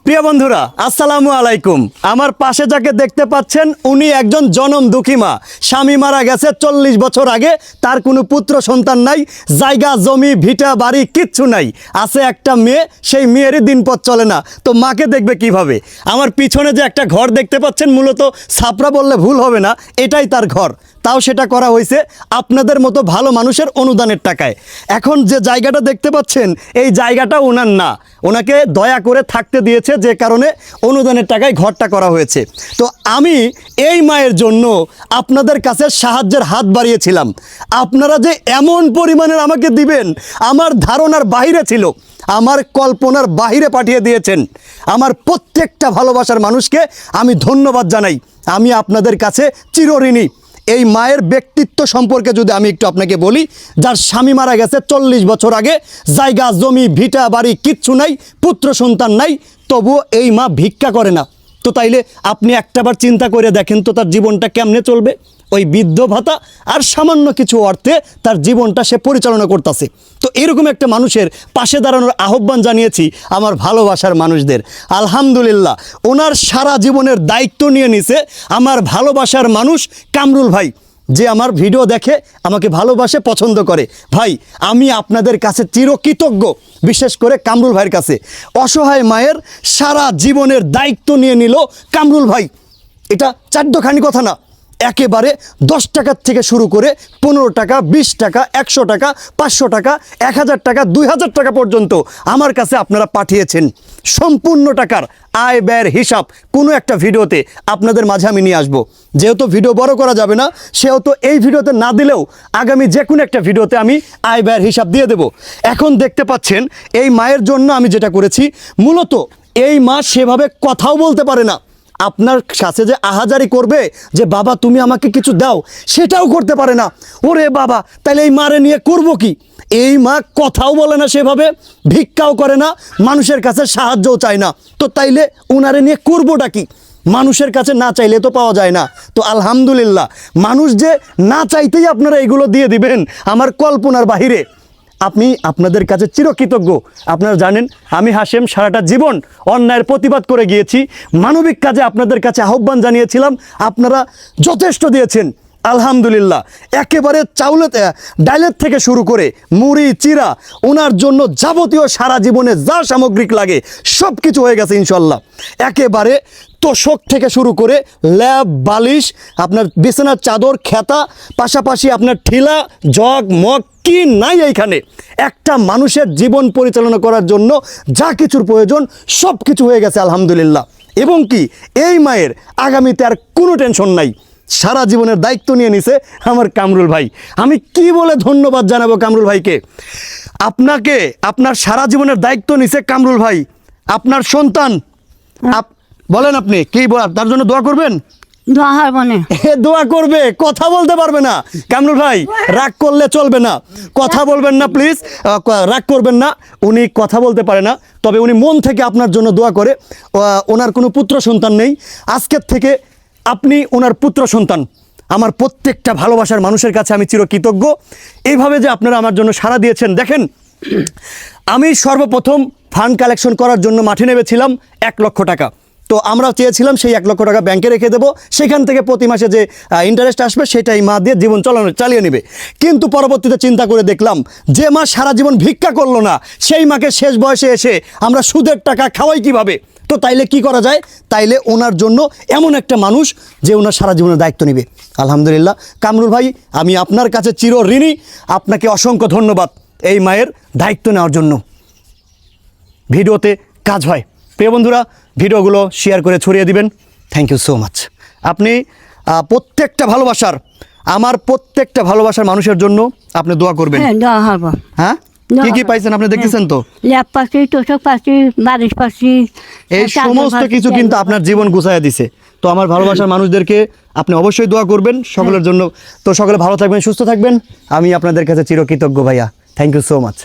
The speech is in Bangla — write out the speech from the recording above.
প্রিয় বন্ধুরা আসসালামু আলাইকুম। আমার পাশে যাকে দেখতে পাচ্ছেন উনি একজন জনম দুঃখী মা। স্বামী মারা গেছে 40 বছর আগে, তার কোনো পুত্র সন্তান নাই, জায়গা জমি ভিটা বাড়ি কিচ্ছু নাই, আছে একটা মেয়ে, সেই মেয়েরই দিনপথ চলে না, তো মাকে দেখবে কিভাবে? আমার পিছনে যে একটা ঘর দেখতে পাচ্ছেন, মূলত ছাপরা বললে ভুল হবে না, এটাই তার ঘর। তাও সেটা করা হয়েছে আপনাদের মতো ভালো মানুষের অনুদানের টাকায়। এখন যে জায়গাটা দেখতে পাচ্ছেন এই জায়গাটা ওনার না, ওনাকে দয়া করে থাকতে দিয়েছে, যে কারণে অনুদানের টাকায় ঘরটা করা হয়েছে। তো আমি এই মায়ের জন্য আপনাদের কাছে সাহায্যের হাত বাড়িয়েছিলাম। আপনারা যে এমন পরিমাণের আমাকে দিবেন আমার ধারণার বাইরে ছিল, আমার কল্পনার বাইরে পাঠিয়ে দিয়েছেন। আমার প্রত্যেকটা ভালোবাসার মানুষকে আমি ধন্যবাদ জানাই। আমি আপনাদের কাছে চিরঋণী। এই মায়ের ব্যক্তিত্ব সম্পর্কে যদি আমি একটু আপনাকে বলি, যার স্বামী মারা গেছে 40 বছর আগে, জায়গা জমি ভিটা বাড়ি কিচ্ছু নাই, পুত্র সন্তান নাই, তবুও এই মা ভিক্ষা করে না। তো তাইলে আপনি একটাবার চিন্তা করে দেখেন তো তার জীবনটা কেমনে চলবে। ওই বৃদ্ধ ভাতা আর সামান্য কিছু অর্থে তার জীবনটা সে পরিচালনা করতেছে। তো এরকম একটা মানুষের পাশে দাঁড়ানোর আহ্বান জানিয়েছি আমার ভালোবাসার মানুষদের। আলহামদুলিল্লাহ, ওনার সারা জীবনের দায়িত্ব নিয়ে নিছে আমার ভালোবাসার মানুষ কামরুল ভাই, যে আমার ভিডিও দেখে, আমাকে ভালোবাসে, পছন্দ করে। ভাই, আমি আপনাদের কাছে চিরকৃতজ্ঞ, বিশেষ করে কামরুল ভাইয়ের কাছে। অসহায় মায়ের সারা জীবনের দায়িত্ব নিয়ে নিল কামরুল ভাই। এটা চারটাখানি কথা না, একেবারে 10 টাকার থেকে শুরু করে 15 টাকা, 20 টাকা, 100 টাকা, 500 টাকা, 1000 টাকা, 2000 টাকা পর্যন্ত আমার কাছে আপনারা পাঠিয়েছেন। সম্পূর্ণ টাকার আয় ব্যয়ের হিসাব কোনো একটা ভিডিওতে আপনাদের মাঝে আমি নিয়ে আসবো। যেহেতু ভিডিও বড় করা যাবে না, সেহেতু এই ভিডিওতে না দিলেও আগামী যে কোনো একটা ভিডিওতে আমি আয় ব্যয়ের হিসাব দিয়ে দেব। এখন দেখতে পাচ্ছেন এই মায়ের জন্য আমি যেটা করেছি, মূলত এই মা সেভাবে কথাও বলতে পারে না। আপনার কাছে যে আহাজারি করবে যে বাবা তুমি আমাকে কিছু দাও, সেটাও করতে পারে না। ওরে বাবা, তাহলে এই মারে নিয়ে করব কি? এই মা কথাও বলে না, সেভাবে ভিক্ষাও করে না, মানুষের কাছে সাহায্যও চায় না। তো তাইলে উনারে নিয়ে করবোটা কি? মানুষের কাছে না চাইলে তো পাওয়া যায় না। তো আলহামদুলিল্লাহ, মানুষ যে না চাইতেই আপনারা এগুলো দিয়ে দিবেন আমার কল্পনার বাহিরে। আপনাদের কাছে চিরকৃতজ্ঞ। আপনারা জানেন আমি হাশেম সারাটা জীবন অন্যায়ের প্রতিবাদ করে গিয়েছি, মানবিক কাজে আপনাদের কাছে আহ্বান জানিয়েছিলাম, আপনারা যথেষ্ট দিয়েছেন আলহামদুলিল্লাহ। একেবারে ডাইলের থেকে শুরু করে মুড়ি চিরা, ওনার জন্য যাবতীয় সারা জীবনে যা সামগ্রিক লাগে সব কিছু হয়ে গেছে ইনশাল্লাহ। একেবারে তোষক থেকে শুরু করে ল্যাব বালিশ, আপনার বিছানার চাদর, খেতা, পাশাপাশি আপনার ঠিলা, জগ মগ কি নাই এইখানে। একটা মানুষের জীবন পরিচালনা করার জন্য যা কিছুর প্রয়োজন সব কিছু হয়ে গেছে আলহামদুলিল্লাহ। এবং কি এই মায়ের আগামীতে আর কোনো টেনশন নাই, সারা জীবনের দায়িত্ব নিয়ে নিছে আমার কামরুল ভাই। আমি কি বলে ধন্যবাদ জানাবো কামরুল ভাইকে? আপনাকে, আপনার সারা জীবনের দায়িত্ব নিছে কামরুল ভাই, আপনার সন্তান। বলেন আপনি কি তার জন্য দোয়া করবেন? দোয়া করবে, কথা বলতে পারবে না কামরুল ভাই, রাগ করলে চলবে না, কথা বলবেন না প্লিজ, রাগ করবেন না। উনি কথা বলতে পারে না, তবে উনি মন থেকে আপনার জন্য দোয়া করে। ওনার কোনো পুত্র সন্তান নেই, আজকের থেকে আপনি ওনার পুত্র সন্তান। আমার প্রত্যেকটা ভালোবাসার মানুষের কাছে আমি চিরকৃতজ্ঞ, এইভাবে যে আপনারা আমার জন্য সাড়া দিয়েছেন। দেখেন, আমি সর্বপ্রথম ফান্ড কালেকশন করার জন্য মাঠে নেমেছিলাম 1 লক্ষ টাকা। তো আমরা চেয়েছিলাম সেই 1 লক্ষ টাকা ব্যাংকে রেখে দেবো, সেখান থেকে প্রতি মাসে যে ইন্টারেস্ট আসবে সেটাই মা দিয়ে জীবন চালিয়ে নেবে। কিন্তু পরবর্তীতে চিন্তা করে দেখলাম, যে মা সারা জীবন ভিক্ষা করলো না, সেই মাকে শেষ বয়সে এসে আমরা সুদের টাকা খাওয়াই কিভাবে? তো তাইলে কি করা যায়? তাইলে ওনার জন্য এমন একটা মানুষ যে ওনার সারা জীবনের দায়িত্ব নেবে। আলহামদুলিল্লাহ কামরুল ভাই, আমি আপনার কাছে চিরঋণী, আপনাকে অসংখ্য ধন্যবাদ এই মায়ের দায়িত্ব নেওয়ার জন্য। ভিডিওতে কাজ হয়। প্রিয় বন্ধুরা, ভিডিওগুলো শেয়ার করে ছড়িয়ে দিবেন। Thank you so much. আপনি প্রত্যেকটা ভালোবাসার, আমার প্রত্যেকটা ভালোবাসার মানুষের জন্য আপনি দোয়া করবেন। হ্যাঁ, কি কি পাইছেন আপনি দেখতেছেন তো, ল্যাপ পাচ্ছি, তোষক পাচ্ছি, বালিশ পাচ্ছি, এই সমস্ত কিছু কিন্তু আপনার জীবন গুছাইয়া দিছে। তো আমার ভালোবাসার মানুষদেরকে আপনি অবশ্যই দোয়া করবেন সকলের জন্য। তো সকলে ভালো থাকবেন, সুস্থ থাকবেন। আমি আপনাদের কাছে চিরকৃতজ্ঞ ভাইয়া। Thank you so much.